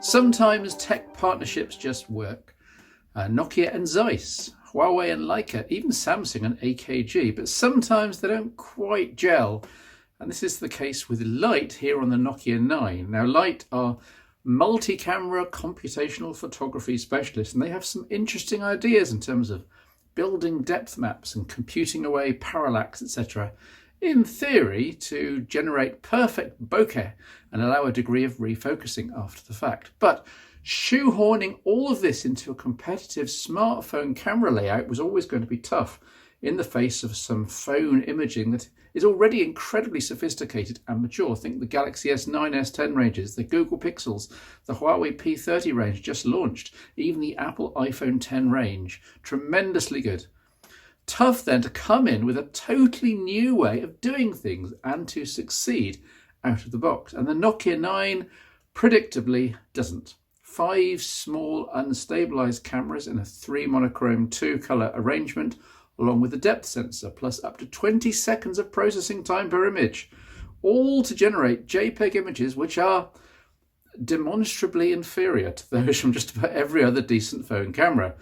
Sometimes tech partnerships just work. Nokia and Zeiss, Huawei and Leica, even Samsung and AKG, but sometimes they don't quite gel. And this is the case with Light here on the Nokia 9. Now, Light are multi-camera computational photography specialists, and they have some interesting ideas in terms of building depth maps and computing away parallax, etc. in theory to generate perfect bokeh and allow a degree of refocusing after the fact. But shoehorning all of this into a competitive smartphone camera layout was always going to be tough in the face of some phone imaging that is already incredibly sophisticated and mature. Think the Galaxy S9, S10 ranges, the Google Pixels, the Huawei P30 range just launched, even the Apple iPhone 10 range. Tremendously good. Tough then to come in with a totally new way of doing things and to succeed out of the box. And the Nokia 9 predictably doesn't. 5 small unstabilized cameras in a 3 monochrome 2 color arrangement, along with a depth sensor, plus up to 20 seconds of processing time per image, all to generate JPEG images which are demonstrably inferior to those from just about every other decent phone camera.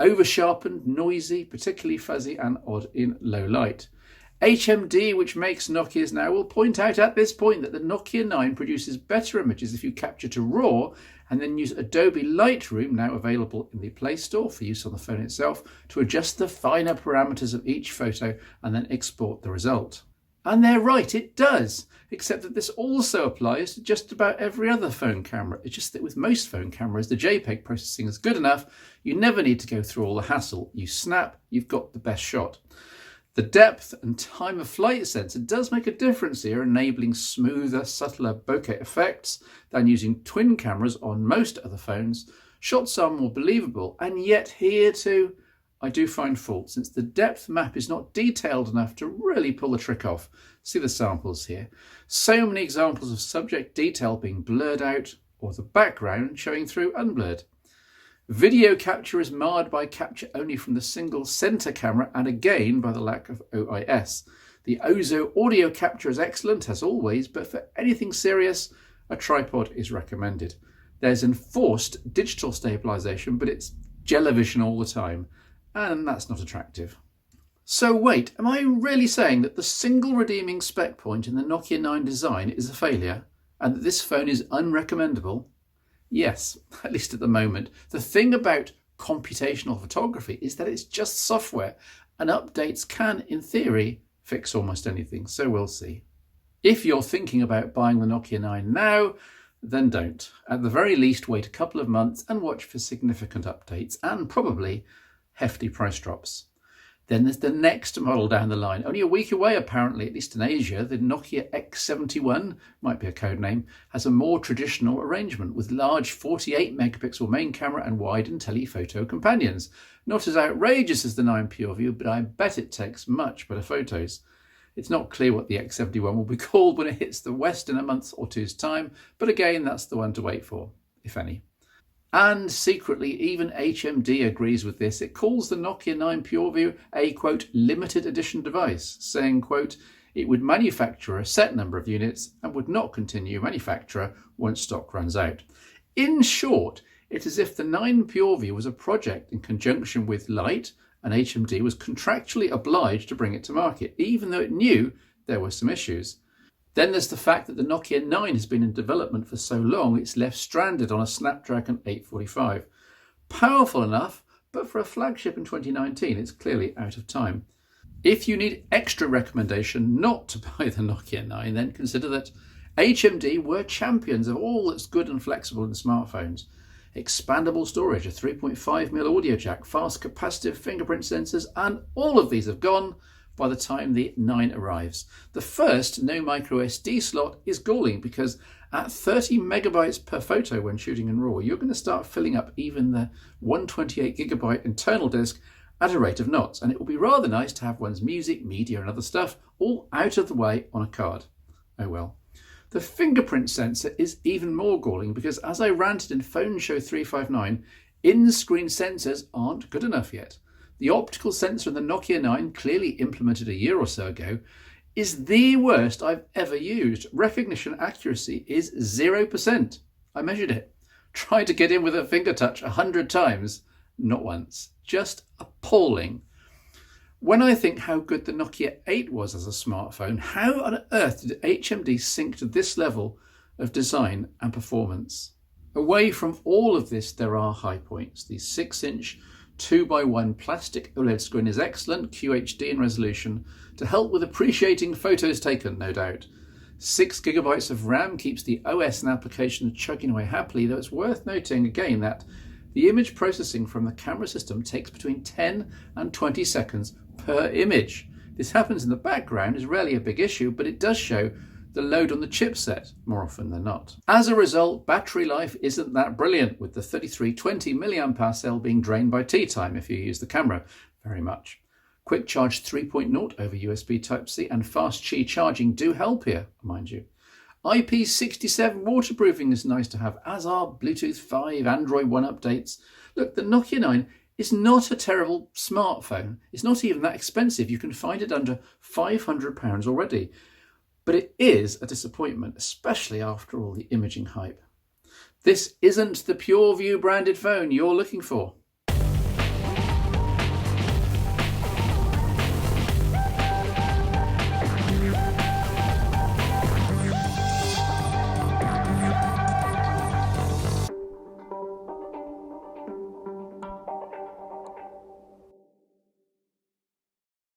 Over-sharpened, noisy, particularly fuzzy and odd in low light. HMD, which makes Nokias now, will point out at this point that the Nokia 9 produces better images if you capture to RAW and then use Adobe Lightroom, now available in the Play Store for use on the phone itself, to adjust the finer parameters of each photo and then export the result. And they're right, it does, except that this also applies to just about every other phone camera. It's just that with most phone cameras, the JPEG processing is good enough. You never need to go through all the hassle. You snap, you've got the best shot. The depth and time of flight sensor does make a difference here, enabling smoother, subtler bokeh effects than using twin cameras on most other phones. Shots are more believable, and yet here too, I do find fault, since the depth map is not detailed enough to really pull the trick off. See the samples here. So many examples of subject detail being blurred out, or the background showing through unblurred. Video capture is marred by capture only from the single center camera and again by the lack of OIS. The Ozo audio capture is excellent as always, but for anything serious, a tripod is recommended. There's enforced digital stabilization, but it's Jellyvision all the time, and that's not attractive. So wait, am I really saying that the single redeeming spec point in the Nokia 9 design is a failure, and that this phone is unrecommendable? Yes, at least at the moment. The thing about computational photography is that it's just software, and updates can, in theory, fix almost anything, so we'll see. If you're thinking about buying the Nokia 9 now, then don't. At the very least, wait a couple of months and watch for significant updates and probably hefty price drops. Then there's the next model down the line, only a week away apparently, at least in Asia. The Nokia X71, might be a code name, has a more traditional arrangement with large 48 megapixel main camera and wide and telephoto companions. Not as outrageous as the 9 PureView, but I bet it takes much better photos. It's not clear what the X71 will be called when it hits the West in a month or two's time, but again, that's the one to wait for, if any. And secretly, even HMD agrees with this. It calls the Nokia 9 PureView a, quote, limited edition device, saying, quote, it would manufacture a set number of units and would not continue manufacture once stock runs out. In short, it's as if the 9 PureView was a project in conjunction with Light, and HMD was contractually obliged to bring it to market, even though it knew there were some issues. Then there's the fact that the Nokia 9 has been in development for so long it's left stranded on a Snapdragon 845. Powerful enough, but for a flagship in 2019 it's clearly out of time. If you need extra recommendation not to buy the Nokia 9, then consider that HMD were champions of all that's good and flexible in smartphones. Expandable storage, a 3.5mm audio jack, fast capacitive fingerprint sensors, and all of these have gone by the time the 9 arrives. The first no micro SD slot is galling because at 30 megabytes per photo when shooting in RAW, you're going to start filling up even the 128 gigabyte internal disk at a rate of knots, and it will be rather nice to have one's music, media and other stuff all out of the way on a card. Oh well. The fingerprint sensor is even more galling because, as I ranted in Phone Show 359, in-screen sensors aren't good enough yet. The optical sensor in the Nokia 9, clearly implemented a year or so ago, is the worst I've ever used. Recognition accuracy is 0%. I measured it. Tried to get in with a finger touch 100 times, not once. Just appalling. When I think how good the Nokia 8 was as a smartphone, how on earth did HMD sink to this level of design and performance? Away from all of this, there are high points. The 6-inch 2x1 plastic OLED screen is excellent, QHD in resolution, to help with appreciating photos taken, no doubt. 6 GB of RAM keeps the OS and application chugging away happily, though it's worth noting again that the image processing from the camera system takes between 10 and 20 seconds per image. This happens in the background, is rarely a big issue, but it does show the load on the chipset more often than not. As a result, battery life isn't that brilliant, with the 3320 mAh cell being drained by tea time if you use the camera very much. Quick Charge 3.0 over USB Type-C and fast Qi charging do help here, mind you. IP67 waterproofing is nice to have, as are Bluetooth 5, Android One updates. Look, the Nokia 9 is not a terrible smartphone. It's not even that expensive. You can find it under £500 already. But it is a disappointment, especially after all the imaging hype. This isn't the PureView branded phone you're looking for.